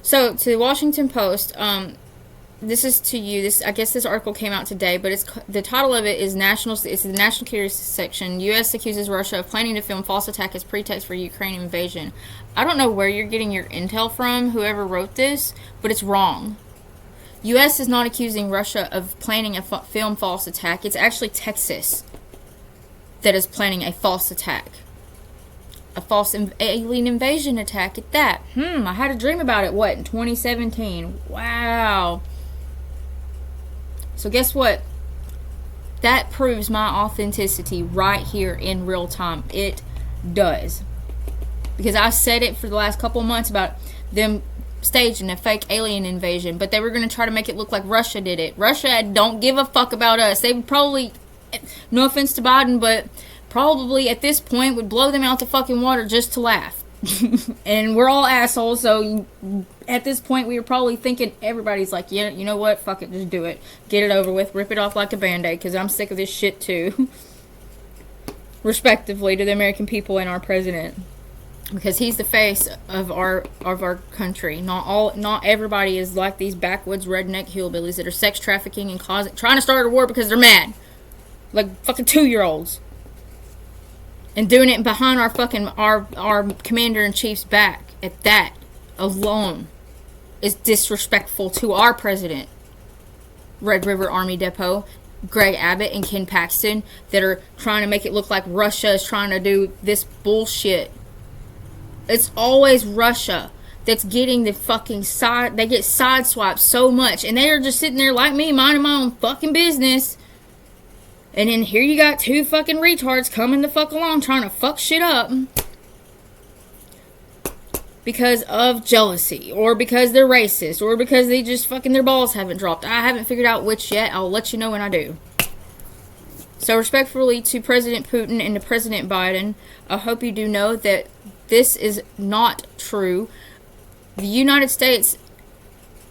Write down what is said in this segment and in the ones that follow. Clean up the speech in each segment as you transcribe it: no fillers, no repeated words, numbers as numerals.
So, to the Washington Post, this is to you. I guess this article came out today, but the title of it is National. It's the National Security section. U.S. accuses Russia of planning to film false attack as pretext for Ukraine invasion. I don't know where you're getting your intel from, whoever wrote this, but it's wrong. U.S. is not accusing Russia of planning a film false attack. It's actually Texas that is planning a false attack. A false alien invasion attack at that. I had a dream about it, in 2017? Wow. So guess what? That proves my authenticity right here in real time. It does. Because I said it for the last couple of months about them staging a fake alien invasion, but they were going to try to make it look like Russia did it. Russia don't give a fuck about us. They would probably, no offense to Biden, but probably at this point would blow them out the fucking water just to laugh. And we're all assholes, so at this point we were probably thinking, everybody's like, yeah, you know what, fuck it, just do it. Get it over with, rip it off like a band-aid, because I'm sick of this shit too. Respectively to the American people and our president. Because he's the face of our country. Not everybody is like these backwoods redneck hillbillies that are sex trafficking and trying to start a war because they're mad. Like fucking 2-year-olds. And doing it behind our fucking our commander-in-chief's back. At that alone is disrespectful to our president. Red River Army Depot, Greg Abbott and Ken Paxton, that are trying to make it look like Russia is trying to do this bullshit. It's always Russia that's getting the fucking side. They get sideswiped so much, and they are just sitting there like me, minding my own fucking business. And then here you got 2 fucking retards coming the fuck along trying to fuck shit up. Because of jealousy. Or because they're racist. Or because they just fucking their balls haven't dropped. I haven't figured out which yet. I'll let you know when I do. So respectfully to President Putin and to President Biden, I hope you do know that this is not true. The United States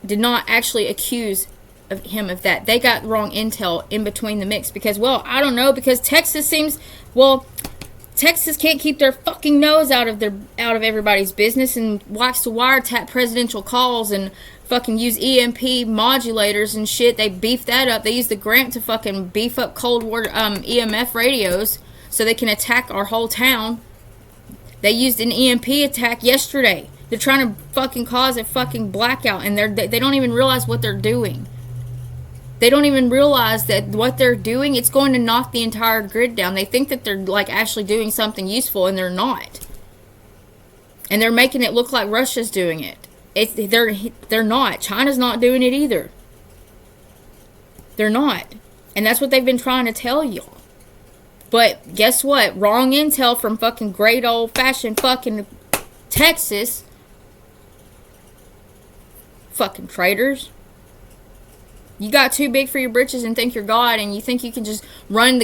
did not actually accuse of him of that. They got wrong intel in between the mix because, I don't know, because Texas can't keep their fucking nose out of everybody's business and likes to wiretap presidential calls and fucking use EMP modulators and shit. They beefed that up. They used the grant to fucking beef up Cold War EMF radios so they can attack our whole town. They used an EMP attack yesterday. They're trying to fucking cause a fucking blackout, and they don't even realize what they're doing. They don't even realize that what they're doing, it's going to knock the entire grid down. They think that they're like actually doing something useful, and they're not. And they're making it look like Russia's doing it. They're not. China's not doing it either. They're not. And that's what they've been trying to tell y'all. But guess what? Wrong intel from fucking great old-fashioned fucking Texas. Fucking traitors. You got too big for your britches and think you're God, and you think you can just run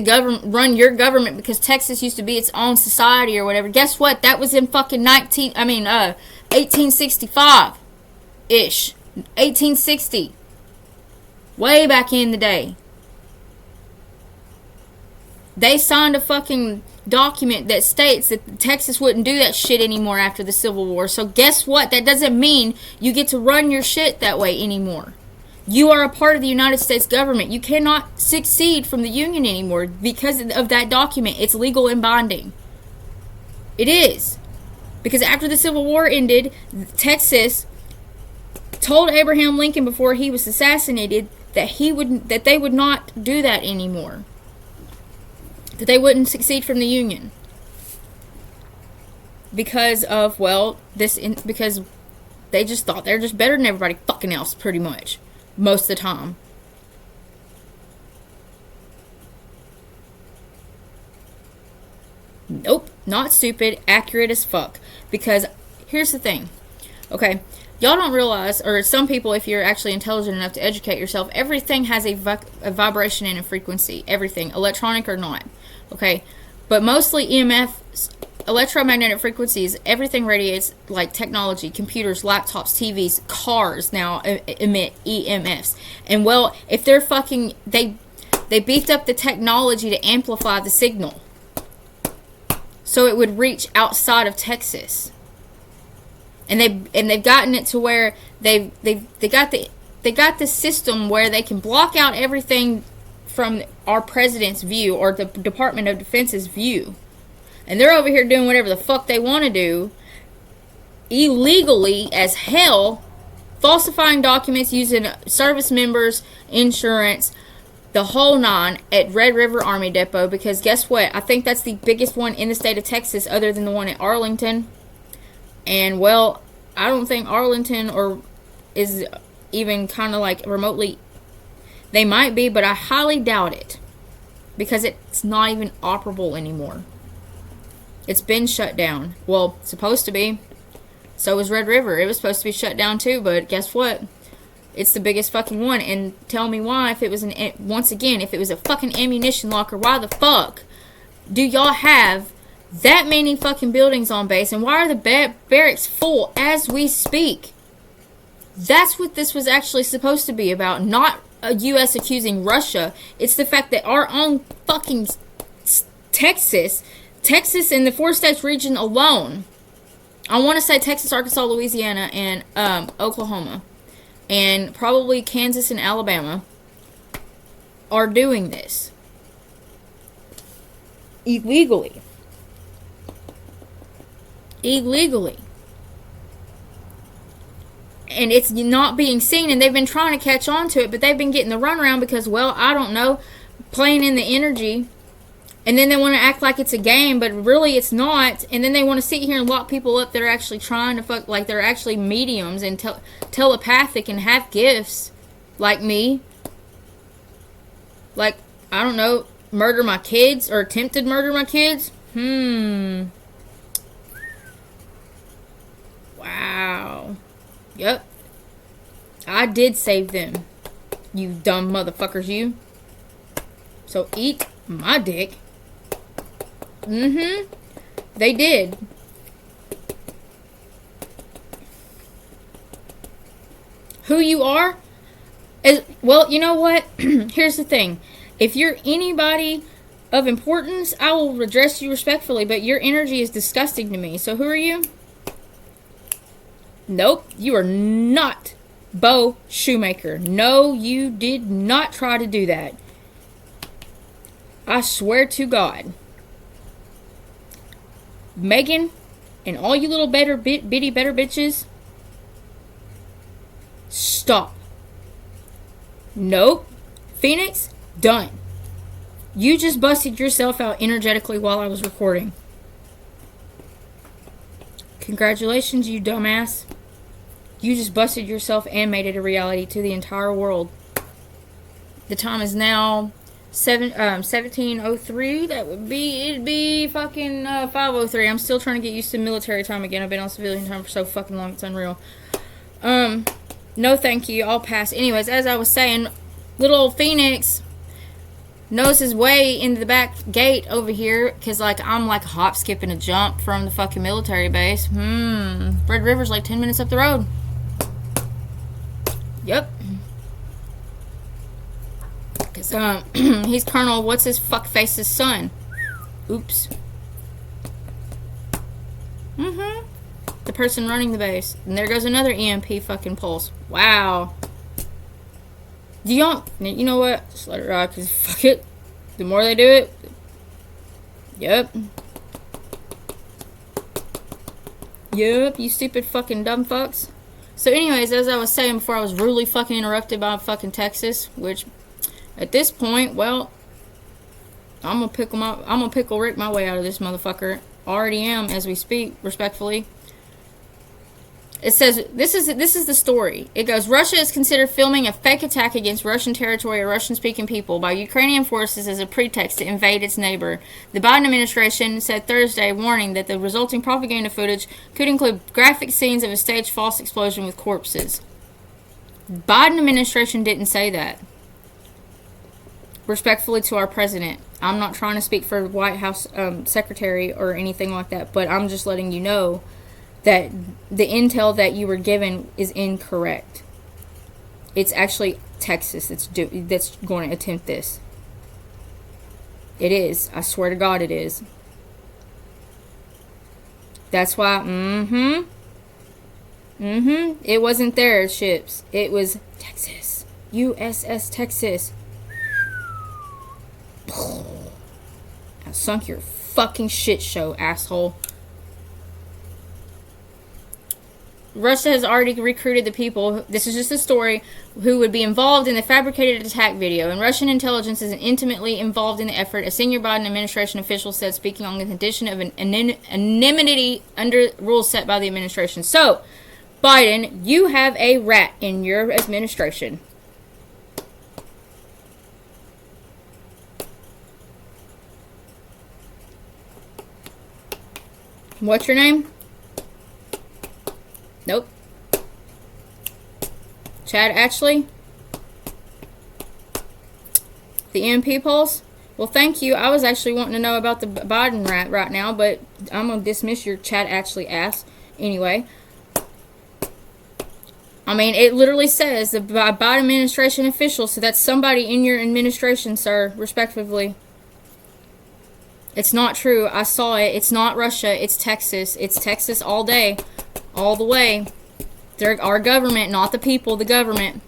your government because Texas used to be its own society or whatever. Guess what? That was in fucking 1865-ish. 1860. Way back in the day. They signed a fucking document that states that Texas wouldn't do that shit anymore after the Civil War. So guess what? That doesn't mean you get to run your shit that way anymore. You are a part of the United States government. You cannot secede from the Union anymore because of that document. It's legal and binding. It is. Because after the Civil War ended, Texas told Abraham Lincoln before he was assassinated that they would not do that anymore. That they wouldn't secede from the Union. Because of, because they just thought they're just better than everybody fucking else, pretty much. Most of the time. Nope, not stupid, accurate as fuck. Because here's the thing. Okay, y'all don't realize, or some people, if you're actually intelligent enough to educate yourself, everything has a vibration and a frequency. Everything, electronic or not. Okay, but mostly EMF, electromagnetic frequencies, everything radiates, like technology, computers, laptops, TVs, cars now emit EMFs. And if they're fucking, they beefed up the technology to amplify the signal. So it would reach outside of Texas. And they've gotten it to where they got the system where they can block out everything from our president's view or the Department of Defense's view. And they're over here doing whatever the fuck they want to do, illegally as hell, falsifying documents, using service members' insurance, the whole nine, at Red River Army Depot. Because guess what? I think that's the biggest one in the state of Texas, other than the one at Arlington. And, well, I don't think Arlington is even kind of like remotely. They might be, but I highly doubt it. Because it's not even operable anymore. It's been shut down. Well, it's supposed to be. So was Red River. It was supposed to be shut down too, but guess what? It's the biggest fucking one. And tell me why, if it was once again, if it was a fucking ammunition locker, why the fuck do y'all have that many fucking buildings on base? And why are the barracks full as we speak? That's what this was actually supposed to be about. Not a U.S. accusing Russia. It's the fact that our own fucking Texas and the 4 states region alone, I want to say Texas, Arkansas, Louisiana, and Oklahoma, and probably Kansas and Alabama, are doing this illegally. And it's not being seen, and they've been trying to catch on to it, but they've been getting the runaround because, well, I don't know, playing in the energy. And then they want to act like it's a game, but really it's not. And then they want to sit here and lock people up that are actually trying to fuck, like they're actually mediums and telepathic and have gifts, like me. Like, I don't know, murder my kids or attempted murder my kids. Wow. Yep. I did save them. You dumb motherfuckers, you. So eat my dick. They did. Who you are? Well, you know what? Here's the thing. If you're anybody of importance, I will address you respectfully, but your energy is disgusting to me. So who are you? Nope, you are not Bo Shoemaker. No, you did not try to do that. I swear to God. Megan and all you little bitty better bitches, stop. Nope. Phoenix, done. You just busted yourself out energetically while I was recording. Congratulations, you dumbass. You just busted yourself and made it a reality to the entire world. The time is now 17:03. That would be, it'd be fucking 5:03. I'm still trying to get used to military time again. I've been on civilian time for so fucking long, it's unreal. No thank you, I'll pass. Anyways, as I was saying, little Phoenix knows his way into the back gate over here, because like I'm like a hop, skip, and a jump from the fucking military base. Red River's like 10 minutes up the road. Yep. Because he's Colonel what's his fuckface's son. Oops. The person running the base. And there goes another EMP fucking pulse. Wow. You know what? Just let it rock, because fuck it. The more they do it. Yep. Yep, you stupid fucking dumb fucks. So anyways, as I was saying before, I was rudely fucking interrupted by fucking Texas, which at this point, well, I'm gonna pickle Rick my way out of this motherfucker. Already am as we speak, respectfully. It says, this is the story. It goes, Russia is considered filming a fake attack against Russian territory or Russian-speaking people by Ukrainian forces as a pretext to invade its neighbor. The Biden administration said Thursday, warning that the resulting propaganda footage could include graphic scenes of a staged false explosion with corpses. Biden administration didn't say that. Respectfully to our president. I'm not trying to speak for White House secretary or anything like that, but I'm just letting you know that the intel that you were given is incorrect. It's actually Texas that's going to attempt this. It is. I swear to God it is. That's why, It wasn't their ships. It was Texas. USS Texas. I sunk your fucking shit show, asshole. Russia has already recruited the people, this is just a story, who would be involved in the fabricated attack video, and Russian intelligence is intimately involved in the effort, a senior Biden administration official said, speaking on the condition of an anonymity under rules set by the administration. So, Biden, you have a rat in your administration. What's your name? Nope. Chad Ashley? The EMP polls? Well, thank you. I was actually wanting to know about the Biden rat right now, but I'm going to dismiss your Chad Ashley ass anyway. I mean, it literally says the Biden administration official, so that's somebody in your administration, sir, respectively. It's not true. I saw it. It's not Russia. It's Texas. It's Texas all day. All the way. They're our government, not the people, the government.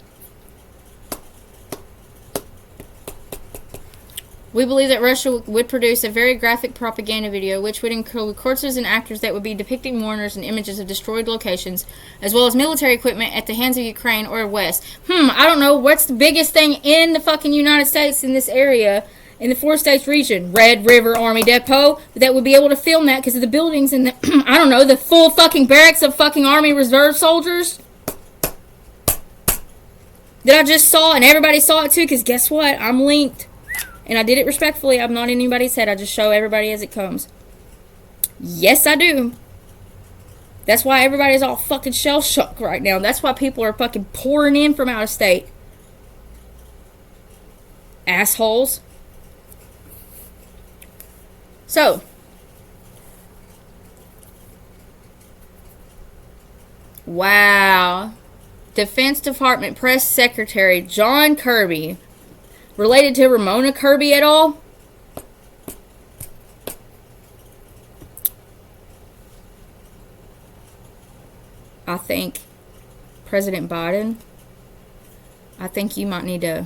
We believe that Russia would produce a very graphic propaganda video which would include corpses and actors that would be depicting mourners and images of destroyed locations, as well as military equipment at the hands of Ukraine or West. I don't know. What's the biggest thing in the fucking United States in this area? In the 4 states region, Red River Army Depot, that would be able to film that because of the buildings and the, I don't know, the full fucking barracks of fucking Army Reserve soldiers that I just saw, and everybody saw it too, because guess what? I'm linked. And I did it respectfully. I'm not in anybody's head. I just show everybody as it comes. Yes, I do. That's why everybody's all fucking shell-shocked right now. That's why people are fucking pouring in from out of state. Assholes. So, wow. Defense Department Press Secretary John Kirby, related to Ramona Kirby at all? I think President Biden, I think you might need to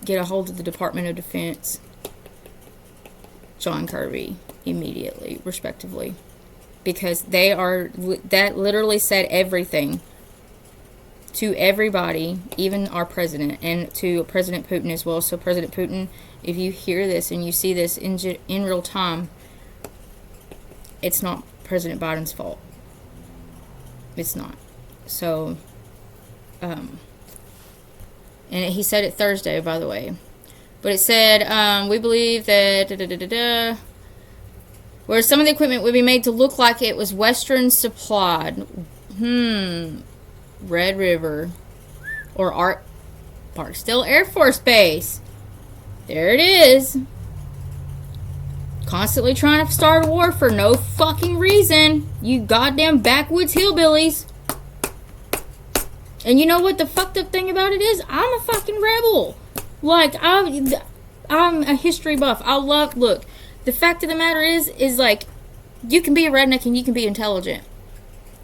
get a hold of the Department of Defense. John Kirby immediately, respectively, because they are, that literally said everything to everybody, even our president, and to President Putin as well. So President Putin, if you hear this and you see this in real time, it's not President Biden's fault. It's not. So, and he said it Thursday, by the way. But it said, we believe that, where some of the equipment would be made to look like it was Western supplied. Red River. Or Barksdale Air Force Base. There it is. Constantly trying to start a war for no fucking reason. You goddamn backwoods hillbillies. And you know what the fucked up thing about it is? I'm a fucking rebel. Like, I'm a history buff. Look, the fact of the matter is like, you can be a redneck and you can be intelligent.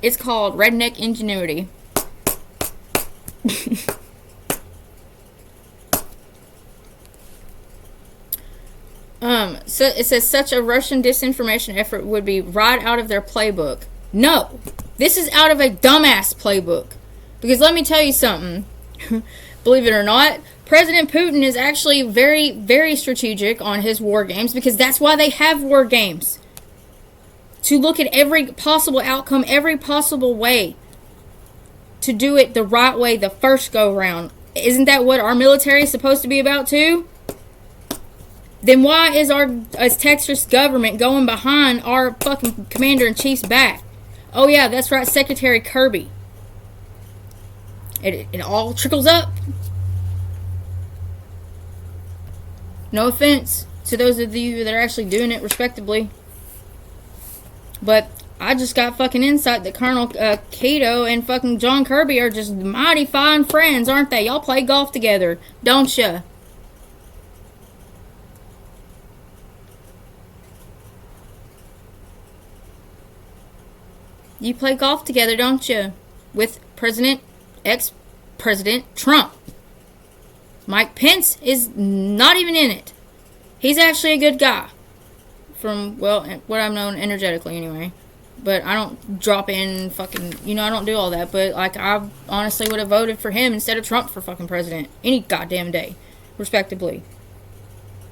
It's called redneck ingenuity. So it says such a Russian disinformation effort would be right out of their playbook. No, this is out of a dumbass playbook. Because let me tell you something. Believe it or not, President Putin is actually very, very strategic on his war games, because that's why they have war games. To look at every possible outcome, every possible way to do it the right way the first go round. Isn't that what our military is supposed to be about too? Then why is our Texas government going behind our fucking commander-in-chief's back? Oh yeah, that's right, Secretary Kirby. It all trickles up. No offense to those of you that are actually doing it respectably. But I just got fucking insight that Colonel Cato and fucking John Kirby are just mighty fine friends, aren't they? Y'all play golf together, don't ya? You play golf together, don't you? With ex-President Trump. Mike Pence is not even in it. He's actually a good guy. From, well, what I've known energetically anyway. But I don't drop in fucking, I don't do all that. But, like, I honestly would have voted for him instead of Trump for fucking president. Any goddamn day. Respectively.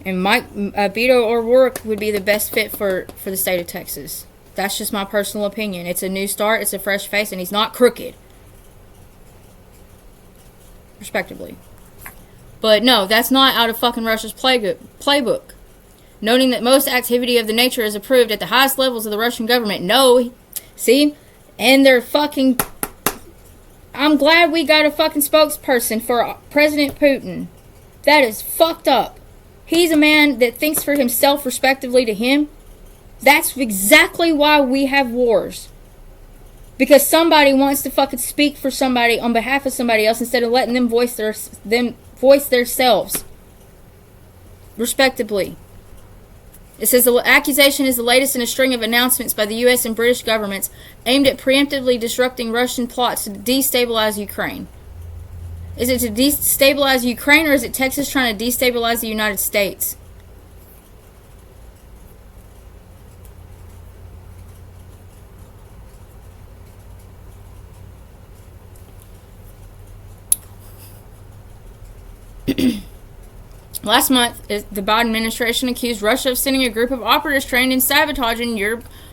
And Beto O'Rourke would be the best fit for the state of Texas. That's just my personal opinion. It's a new start. It's a fresh face. And he's not crooked. Respectively. But no, that's not out of fucking Russia's playbook. Noting that most activity of the nature is approved at the highest levels of the Russian government. No, see? And they're fucking... I'm glad we got a fucking spokesperson for President Putin. That is fucked up. He's a man that thinks for himself, respectively to him. That's exactly why we have wars. Because somebody wants to fucking speak for somebody on behalf of somebody else instead of letting them voice themselves. Respectively. It says the accusation is the latest in a string of announcements by the U.S. and British governments aimed at preemptively disrupting Russian plots to destabilize Ukraine. Is it to destabilize Ukraine, or is it Texas trying to destabilize the United States? Last month, the Biden administration accused Russia of sending a group of operatives trained in sabotaging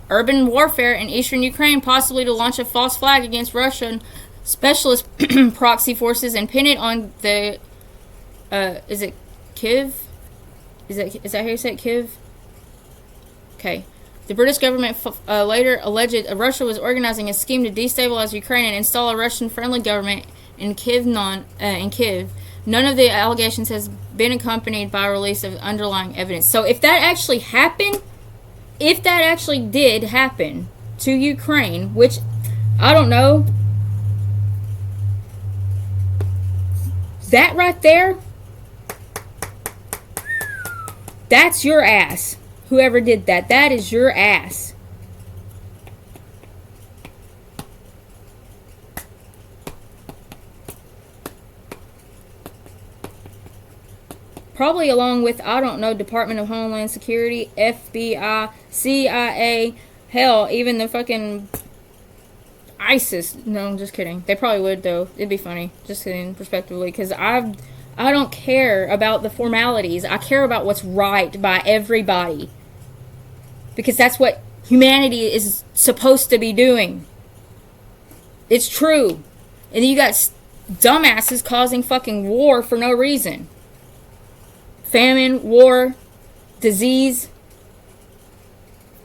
urban warfare in eastern Ukraine, possibly to launch a false flag against Russian specialist proxy forces and pin it on the, is it Kyiv? Is that how you say it, Kyiv? Okay. The British government later alleged Russia was organizing a scheme to destabilize Ukraine and install a Russian-friendly government in Kyiv. None of the allegations has been accompanied by a release of underlying evidence. So if that actually happened, if that actually did happen to Ukraine, which I don't know, that right there, that's your ass. Whoever did that, that is your ass. Probably along with, I don't know, Department of Homeland Security, FBI, CIA, hell, even the fucking ISIS. No, I'm just kidding. They probably would, though. It'd be funny. Just kidding, respectively. Because I don't care about the formalities. I care about what's right by everybody. Because that's what humanity is supposed to be doing. It's true. And then you got dumbasses causing fucking war for no reason. Famine, war, disease,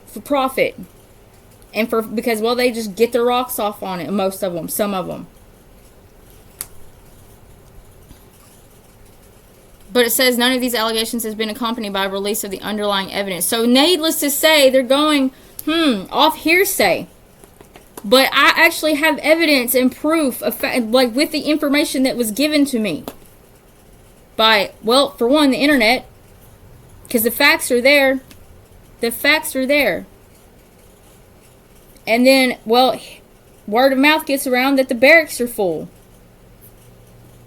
for profit. And because, well, they just get their rocks off on it, most of them, some of them. But it says none of these allegations has been accompanied by a release of the underlying evidence. So needless to say, they're going, off hearsay. But I actually have evidence and proof, of like with the information that was given to me. By, well, for one, the internet. Because the facts are there. The facts are there. And then, well, word of mouth gets around that the barracks are full.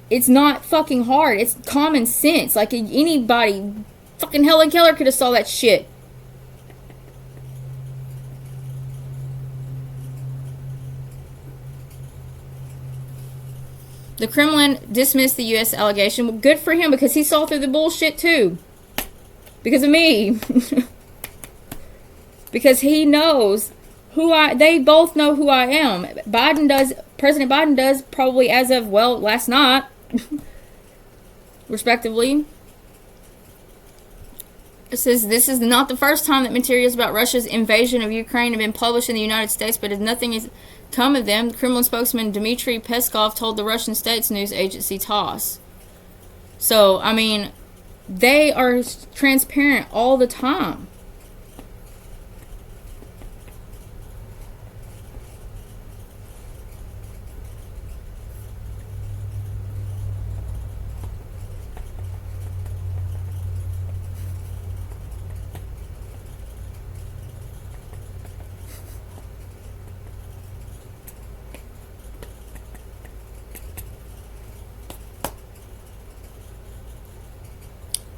It's not fucking hard. It's common sense. Like, anybody, fucking Helen Keller could have saw that shit. The Kremlin dismissed the U.S. allegation. Well, good for him, because he saw through the bullshit, too. Because of me. Because he knows they both know who I am. President Biden does, probably as of, well, last night. Respectively. It says, this is not the first time that materials about Russia's invasion of Ukraine have been published in the United States, but as nothing has come of them, Kremlin spokesman Dmitry Peskov told the Russian state's news agency TASS. So, I mean, they are transparent all the time.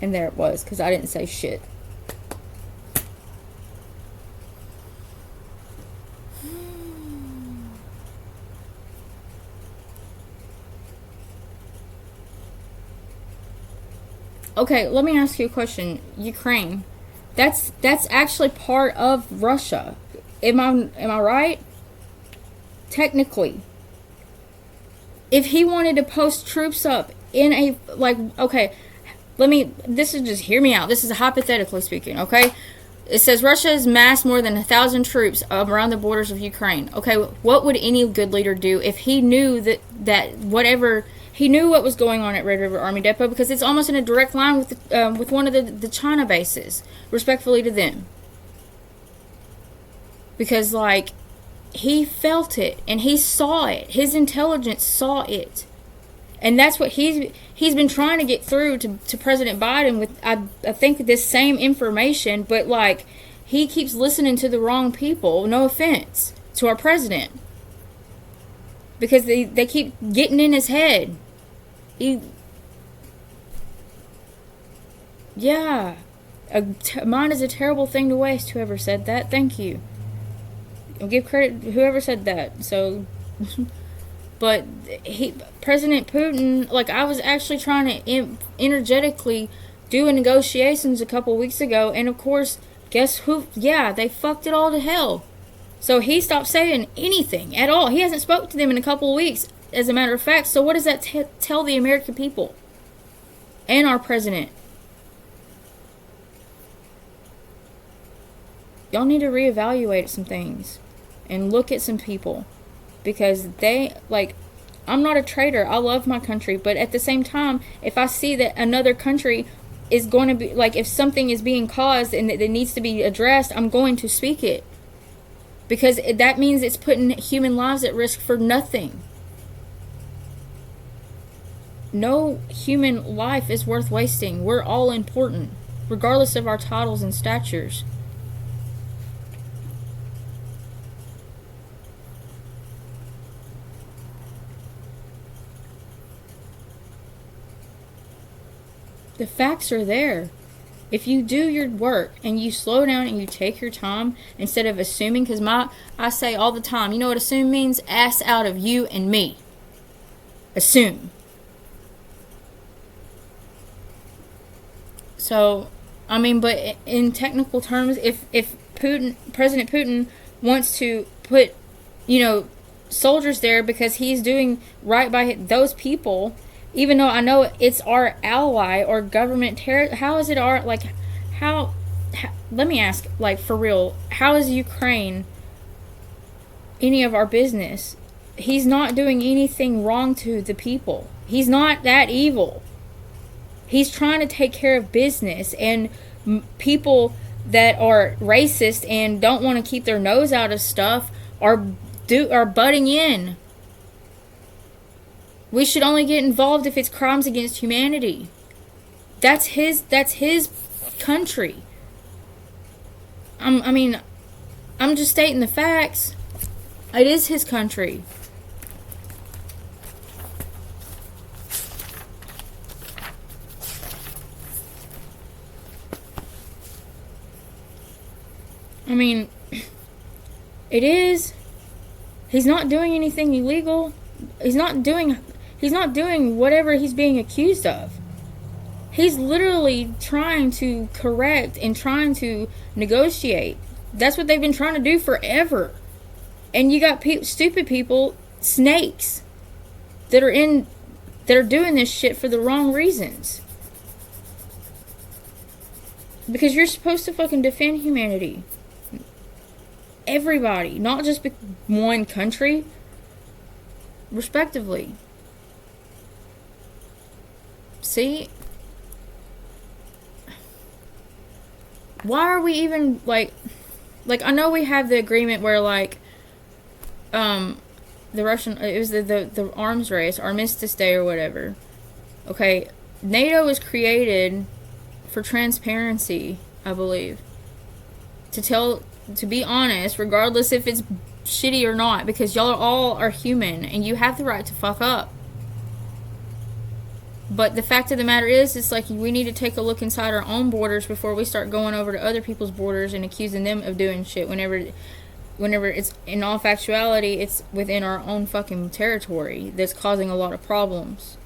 And there it was, because I didn't say shit. Okay, let me ask you a question. Ukraine, that's actually part of Russia. Am I right? Technically, if he wanted to post troops up in a, like, okay, this is, just hear me out. This is hypothetically speaking, okay? It says Russia has massed more than 1,000 troops around the borders of Ukraine. Okay, what would any good leader do if he knew that whatever, he knew what was going on at Red River Army Depot, because it's almost in a direct line with one of the China bases, respectfully to them. Because, like, he felt it, and he saw it. His intelligence saw it. And that's what he's been trying to get through to President Biden with, I think, this same information, but, like, he keeps listening to the wrong people. No offense to our president. Because they keep getting in his head. Yeah. Mine is a terrible thing to waste, whoever said that. Thank you. I'll give credit to whoever said that. So, but President Putin, like, I was actually trying to energetically do negotiations a couple weeks ago, and of course, guess who? Yeah, they fucked it all to hell. So he stopped saying anything at all. He hasn't spoke to them in a couple of weeks, as a matter of fact. So what does that tell the American people and our president? Y'all need to reevaluate some things and look at some people, because they, like, I'm not a traitor. I love my country, but at the same time, if I see that another country is going to be, like, if something is being caused and it needs to be addressed, I'm going to speak it, because that means it's putting human lives at risk for nothing. No human life is worth wasting. We're all important, regardless of our titles and statures. The facts are there. If you do your work and you slow down and you take your time instead of assuming, because I say all the time, you know what assume means? Ass out of you and me. Assume. So, I mean, but in technical terms, if President Putin wants to put, soldiers there because he's doing right by those people, even though I know it's our ally or government how is it our, like, how let me ask, like, for real, how is Ukraine any of our business? He's not doing anything wrong to the people. He's not that evil. He's trying to take care of business, and people that are racist and don't want to keep their nose out of stuff are butting in. We should only get involved if it's crimes against humanity. That's his country. I'm just stating the facts. It is his country. I mean, it is. He's not doing anything illegal. He's not doing whatever he's being accused of. He's literally trying to correct and trying to negotiate. That's what they've been trying to do forever. And you got stupid people, snakes, that are doing this shit for the wrong reasons. Because you're supposed to fucking defend humanity. Everybody, not just one country, respectively. See? Why are we even, like, I know we have the agreement where, like, the Russian, it was the arms race, Armistice Day or whatever. Okay, NATO was created for transparency, I believe. To be honest, regardless if it's shitty or not, because y'all all are human and you have the right to fuck up. But the fact of the matter is, it's like we need to take a look inside our own borders before we start going over to other people's borders and accusing them of doing shit whenever it's, in all factuality, it's within our own fucking territory that's causing a lot of problems.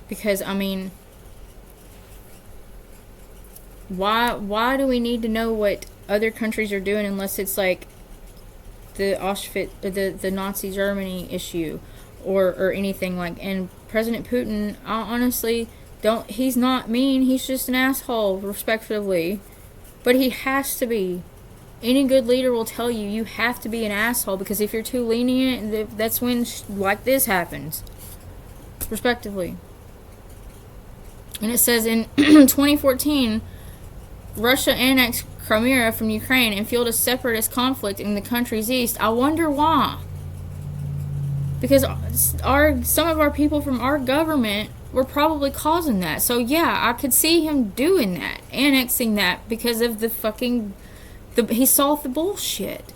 Because, I mean, why do we need to know what other countries are doing unless it's like the Auschwitz, the Nazi Germany issue, or anything like? And President Putin, I honestly don't. He's not mean. He's just an asshole, respectively. But he has to be. Any good leader will tell you you have to be an asshole, because if you're too lenient, that's when like this happens, respectively. And it says in 2014, Russia annexed Crimea from Ukraine and fueled a separatist conflict in the country's east. I wonder why. Because some of our people from our government were probably causing that. So yeah, I could see him doing that, annexing that, because of he saw the bullshit.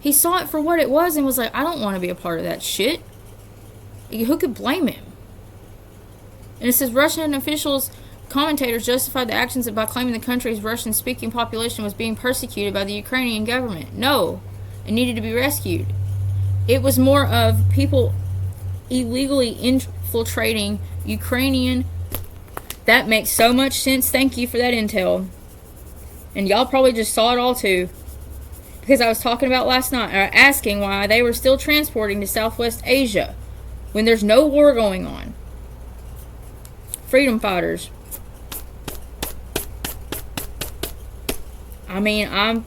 He saw it for what it was and was like, I don't want to be a part of that shit. Who could blame him? And it says Russian officials, commentators justified the actions by claiming the country's Russian-speaking population was being persecuted by the Ukrainian government. No, it needed to be rescued. It was more of people illegally infiltrating Ukrainian. That makes so much sense. Thank you for that intel. And y'all probably just saw it all too. Because I was talking about last night, or asking why they were still transporting to Southwest Asia when there's no war going on. Freedom fighters. I mean,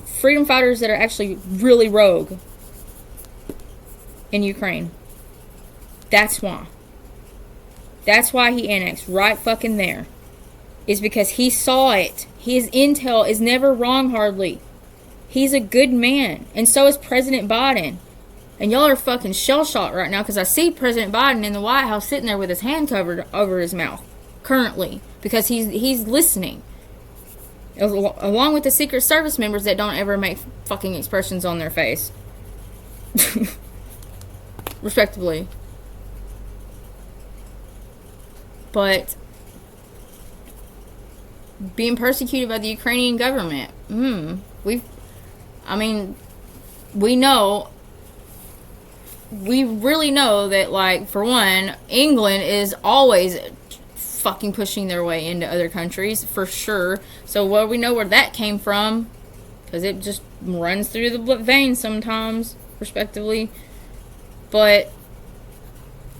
freedom fighters that are actually really rogue in Ukraine. That's why. That's why he annexed right fucking there. Is because he saw it. His intel is never wrong, hardly. He's a good man. And so is President Biden. And y'all are fucking shell-shocked right now because I see President Biden in the White House sitting there with his hand covered over his mouth currently, because he's listening, along with the Secret Service members that don't ever make fucking expressions on their face. Respectively. But being persecuted by the Ukrainian government, we really know that, like, for one, England is always fucking pushing their way into other countries, for sure. So, well, we know where that came from, because it just runs through the veins sometimes, respectively. But,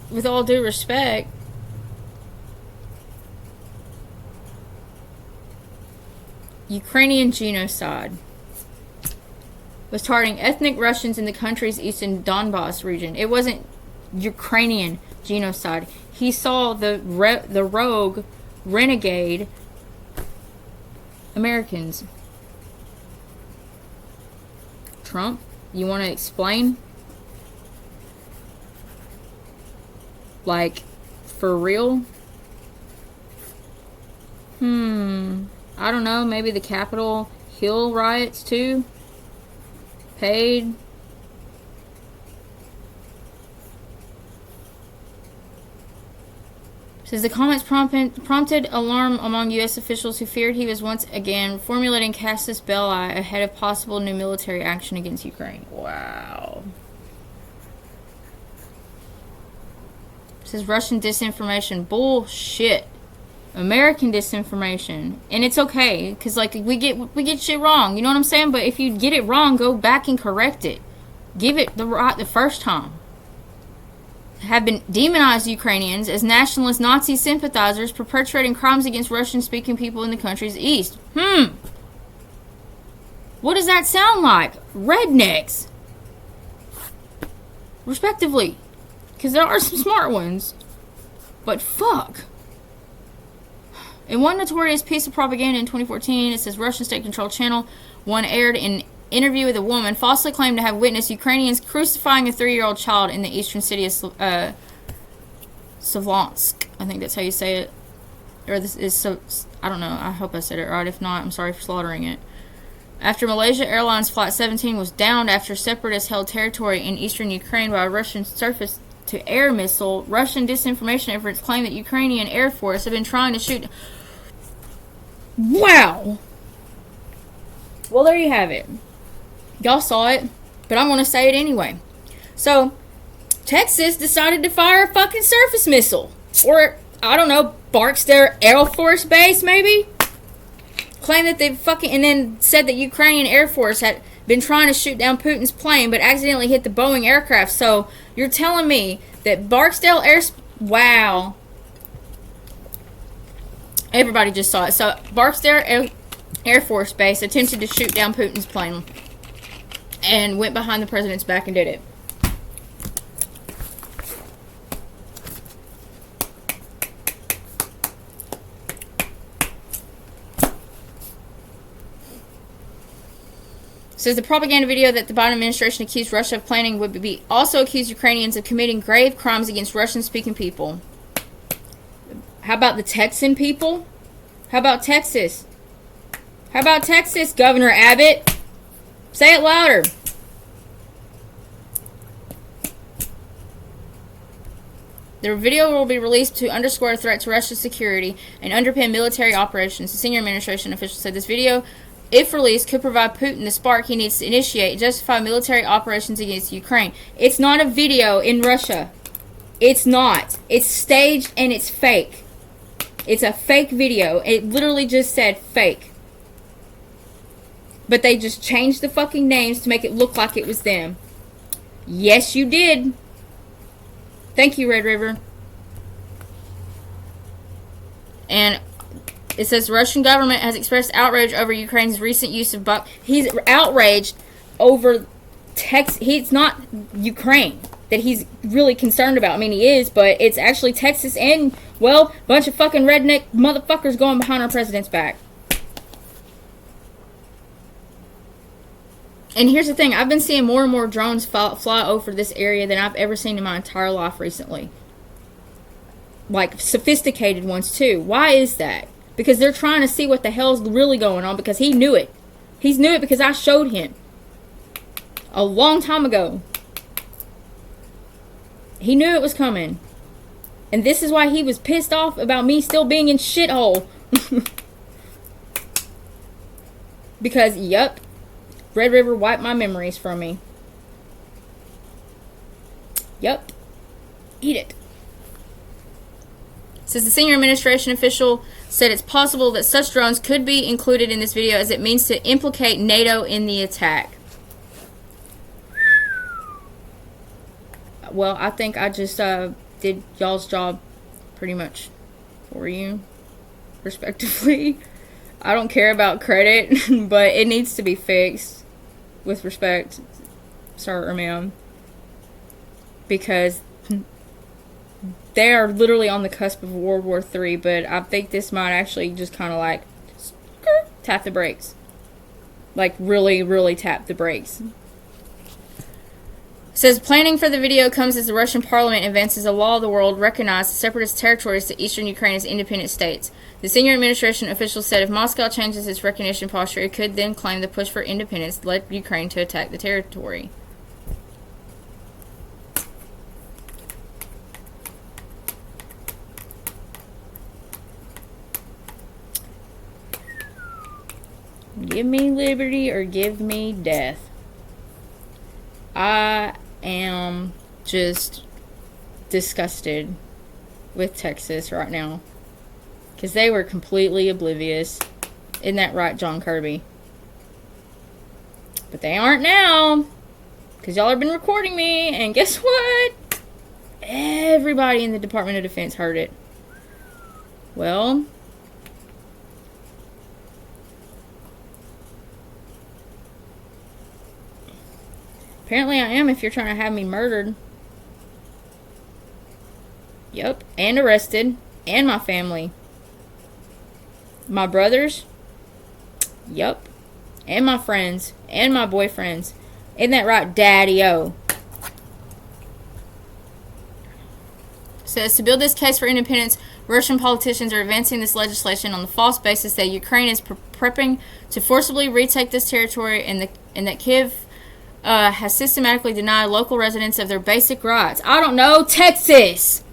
with all due respect, Ukrainian genocide was targeting ethnic Russians in the country's eastern Donbass region. It wasn't Ukrainian genocide. He saw the rogue, renegade Americans. Trump, you want to explain? Like, for real? I don't know, maybe the Capitol Hill riots too? Paid. Says the comments prompted alarm among U.S. officials who feared he was once again formulating casus belli ahead of possible new military action against Ukraine. Wow. Says Russian disinformation. Bullshit. American disinformation. And it's okay, because, like, we get shit wrong, you know what I'm saying? But if you get it wrong, go back and correct it. Give it the first time. Have been demonized Ukrainians as nationalist Nazi sympathizers perpetrating crimes against Russian-speaking people in the country's east. What does that sound like? Rednecks. Respectively. Because there are some smart ones. But fuck. In one notorious piece of propaganda in 2014, it says Russian state-controlled channel 1 aired an interview with a woman falsely claimed to have witnessed Ukrainians crucifying a 3-year-old child in the eastern city of Slavyansk. I think that's how you say it. or this is so, I don't know, I hope I said it right. If not, I'm sorry for slaughtering it. After Malaysia Airlines Flight 17 was downed after separatists held territory in eastern Ukraine by a Russian surface-to-air missile, Russian disinformation efforts claim that Ukrainian Air Force have been trying to shoot... Wow! Well, there you have it. Y'all saw it, but I'm going to say it anyway. So, Texas decided to fire a fucking surface missile. Or, I don't know, Barksdale Air Force Base, maybe? Claimed that they fucking... And then said that Ukrainian Air Force had been trying to shoot down Putin's plane, but accidentally hit the Boeing aircraft. So, you're telling me that Barksdale Wow. Everybody just saw it. So, Barksdale Air Force Base attempted to shoot down Putin's plane and went behind the president's back and did it. Says the propaganda video that the Biden administration accused Russia of planning would be also accused Ukrainians of committing grave crimes against Russian-speaking people. How about the Texan people? How about Texas? How about Texas, Governor Abbott? Say it louder. The video will be released to underscore a threat to Russia's security and underpin military operations. The senior administration official said this video, if released, could provide Putin the spark he needs to initiate and justify military operations against Ukraine. It's not a video in Russia. It's not. It's staged and it's fake. It's a fake video. It literally just said fake. But they just changed the fucking names to make it look like it was them. Yes, you did. Thank you, Red River. And it says Russian government has expressed outrage over Ukraine's recent use of he's outraged over It's not Ukraine that he's really concerned about. I mean, he is, but it's actually Texas and, well, a bunch of fucking redneck motherfuckers going behind our president's back. And here's the thing. I've been seeing more and more drones fly over this area than I've ever seen in my entire life recently. Like, sophisticated ones, too. Why is that? Because they're trying to see what the hell's really going on, because he knew it. He knew it because I showed him. A long time ago. He knew it was coming. And this is why he was pissed off about me still being in shithole. Because, yep, Red River wiped my memories from me. Yep. Eat it. Says the senior administration official said it's possible that such drones could be included in this video as it means to implicate NATO in the attack. Well, I think I just did y'all's job pretty much for you, respectively. I don't care about credit, but it needs to be fixed with respect, sir or ma'am, because they are literally on the cusp of World War III, but I think this might actually just kind of like tap the brakes. Like really, really tap the brakes. It says planning for the video comes as the Russian parliament advances a law of the world recognized separatist territories to eastern Ukraine as independent states. The senior administration official said if Moscow changes its recognition posture, it could then claim the push for independence led Ukraine to attack the territory. Give me liberty or give me death. I am just disgusted with Texas right now. Because they were completely oblivious. Isn't that right, John Kirby? But they aren't now. Because y'all have been recording me. And guess what? Everybody in the Department of Defense heard it. Well, apparently I am if you're trying to have me murdered. Yep. And arrested. And my family. My brothers. Yep. And my friends. And my boyfriends. Isn't that right, Daddy-O? Says to build this case for independence, Russian politicians are advancing this legislation on the false basis that Ukraine is prepping to forcibly retake this territory and that Kyiv has systematically denied local residents of their basic rights. I don't know, Texas!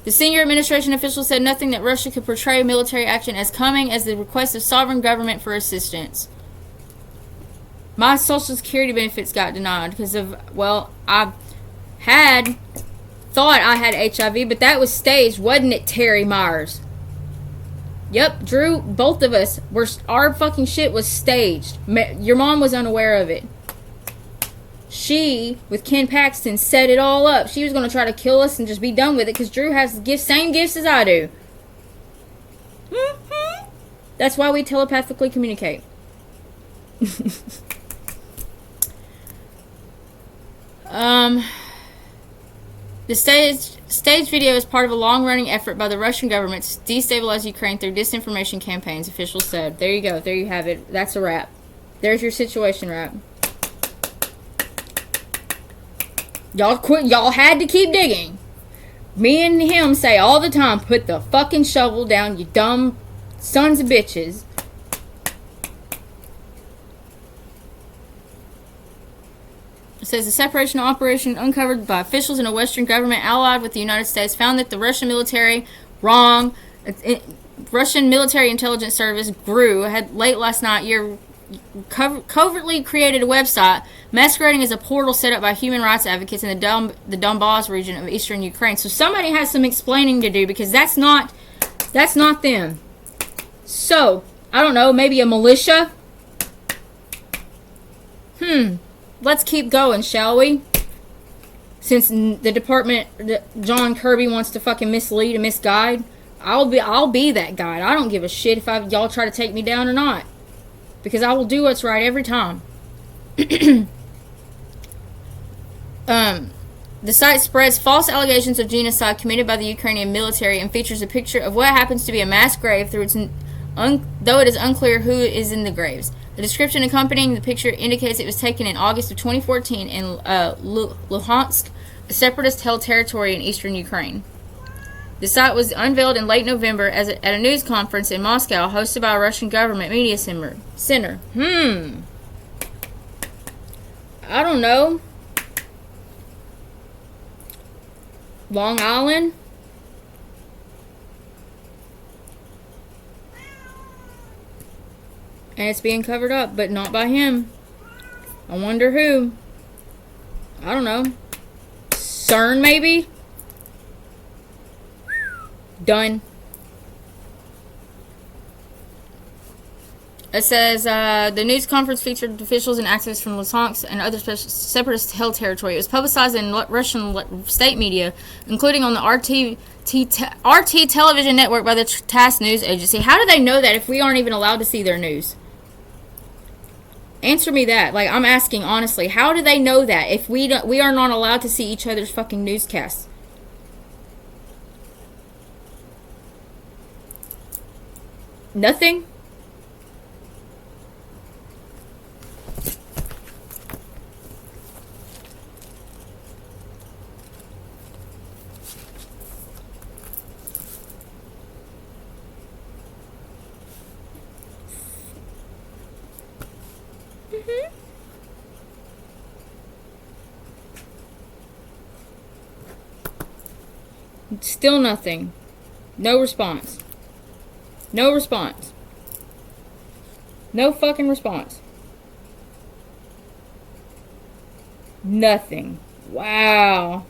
The senior administration official said nothing that Russia could portray military action as coming as the request of sovereign government for assistance. My Social Security benefits got denied because of, well, I thought I had HIV, but that was staged, wasn't it, Terry Myers? Yep, Drew, both of us, our fucking shit was staged. Your mom was unaware of it. She, with Ken Paxton, set it all up. She was going to try to kill us and just be done with it because Drew has the same gifts as I do. Mm-hmm. That's why we telepathically communicate. The staged video is part of a long-running effort by the Russian government to destabilize Ukraine through disinformation campaigns, officials said. There you go. There you have it. That's a wrap. There's your situation wrap. Y'all quit. Y'all had to keep digging. Me and him say all the time, put the fucking shovel down, you dumb sons of bitches. It says the separation operation uncovered by officials in a Western government allied with the United States found that the Russian military, Russian military intelligence service GRU had late last night covertly created a website masquerading as a portal set up by human rights advocates in the Donbass region of eastern Ukraine. So somebody has some explaining to do because that's not them. So I don't know, maybe a militia. Let's keep going, shall we? Since the department, John Kirby wants to fucking mislead and misguide, I'll be that guide. I don't give a shit if y'all try to take me down or not, because I will do what's right every time. The site spreads false allegations of genocide committed by the Ukrainian military and features a picture of what happens to be a mass grave, though it is unclear who is in the graves. The description accompanying the picture indicates it was taken in August of 2014 in Luhansk, a separatist-held territory in eastern Ukraine. The site was unveiled in late November at a news conference in Moscow hosted by a Russian government media center. I don't know. Long Island? And it's being covered up, but not by him. I wonder who. I don't know. CERN, maybe? Done. It says, the news conference featured officials and activists from Luhansk and other separatist-held territory. It was publicized in Russian state media, including on the RT television network by the TASS news agency. How do they know that if we aren't even allowed to see their news? Answer me that. Like, I'm asking honestly, how do they know that if we are not allowed to see each other's fucking newscasts? Nothing? Still nothing. No response. No response. No fucking response. Nothing. Wow.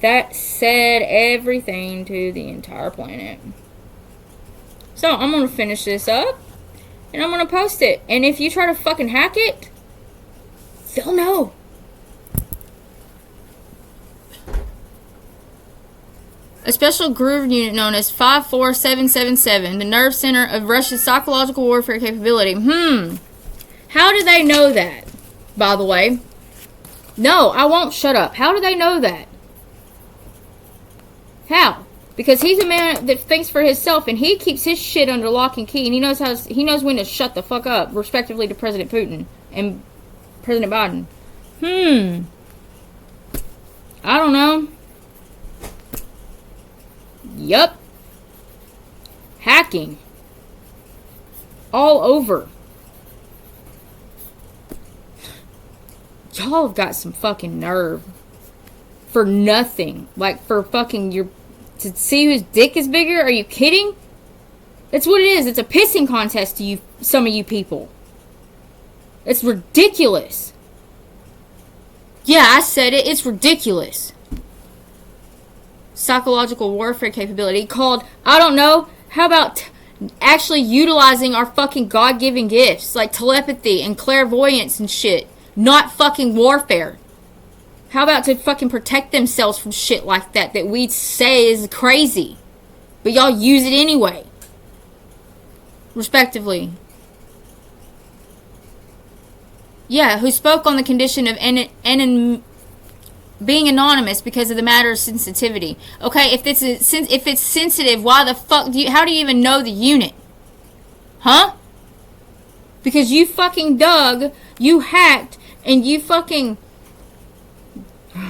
That said everything to the entire planet. So, I'm going to finish this up. And I'm going to post it. And if you try to fucking hack it, they'll know. A special groove unit known as 54777, the nerve center of Russia's psychological warfare capability. How do they know that, by the way? No, I won't shut up. How do they know that? How? Because he's a man that thinks for himself, and he keeps his shit under lock and key, and he knows when to shut the fuck up, respectively to President Putin and President Biden. I don't know. Yup. Hacking. All over. Y'all have got some fucking nerve. For nothing. Like, for fucking your... To see whose dick is bigger? Are you kidding? That's what it is. It's a pissing contest to you, some of you people. It's ridiculous. Yeah, I said it. It's ridiculous. Psychological warfare capability called, I don't know, how about actually utilizing our fucking God-given gifts, like telepathy and clairvoyance and shit, not fucking warfare. How about to fucking protect themselves from shit like that we say is crazy, but y'all use it anyway, respectively. Yeah, who spoke on the condition of being anonymous because of the matter of sensitivity. Okay, if it's sensitive, why the fuck how do you even know the unit? Huh? Because you fucking dug, you hacked, and you fucking...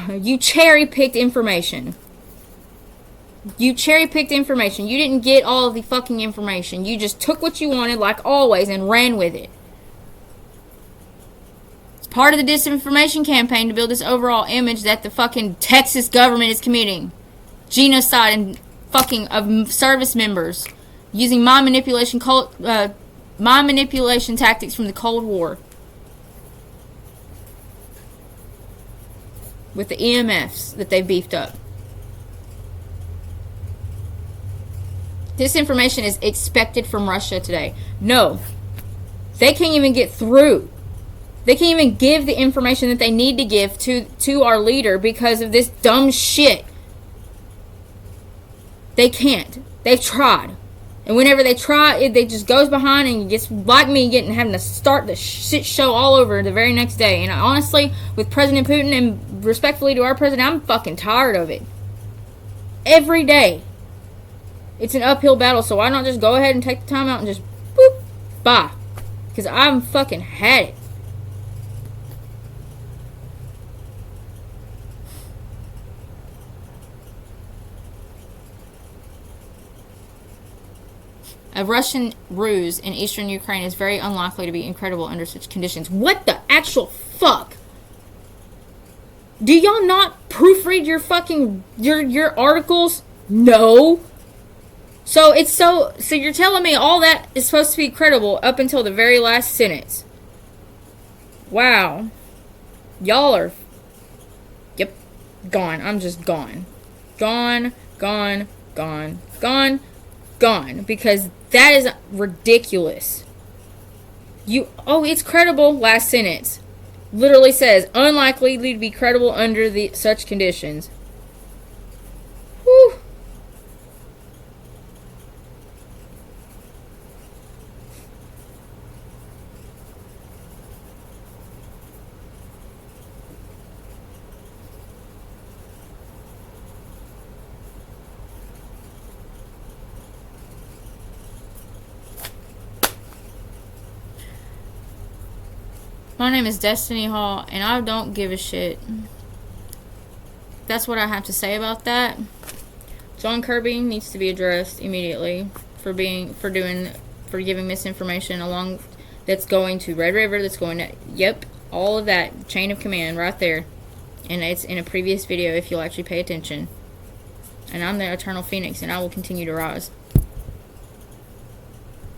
You cherry-picked information. You cherry-picked information. You didn't get all of the fucking information. You just took what you wanted, like always, and ran with it. It's part of the disinformation campaign to build this overall image that the fucking Texas government is committing genocide and fucking of service members using mind manipulation tactics from the Cold War. With the EMFs that they beefed up. This information is expected from Russia today. No. They can't even get through. They can't even give the information that they need to give to our leader because of this dumb shit. They can't. They've tried. And whenever they try, they just goes behind and gets like me having to start the shit show all over the very next day. And honestly, with President Putin and respectfully to our president, I'm fucking tired of it. Every day. It's an uphill battle, so why not just go ahead and take the time out and just boop, bye. Because I'm fucking had it. A Russian ruse in eastern Ukraine is very unlikely to be incredible under such conditions. What the actual fuck? Do y'all not proofread your fucking your articles? No. So you're telling me all that is supposed to be credible up until the very last sentence. Wow. Y'all are gone. I'm just gone. Gone. Because that is ridiculous. It's credible. Last sentence. Literally says, unlikely to be credible under such conditions. Whew. My name is Destiny Hall, and I don't give a shit. That's what I have to say about that. John Kirby needs to be addressed immediately for giving misinformation along that's going to Red River, that's going to all of that chain of command right there. And it's in a previous video if you'll actually pay attention. And I'm the Eternal Phoenix, and I will continue to rise.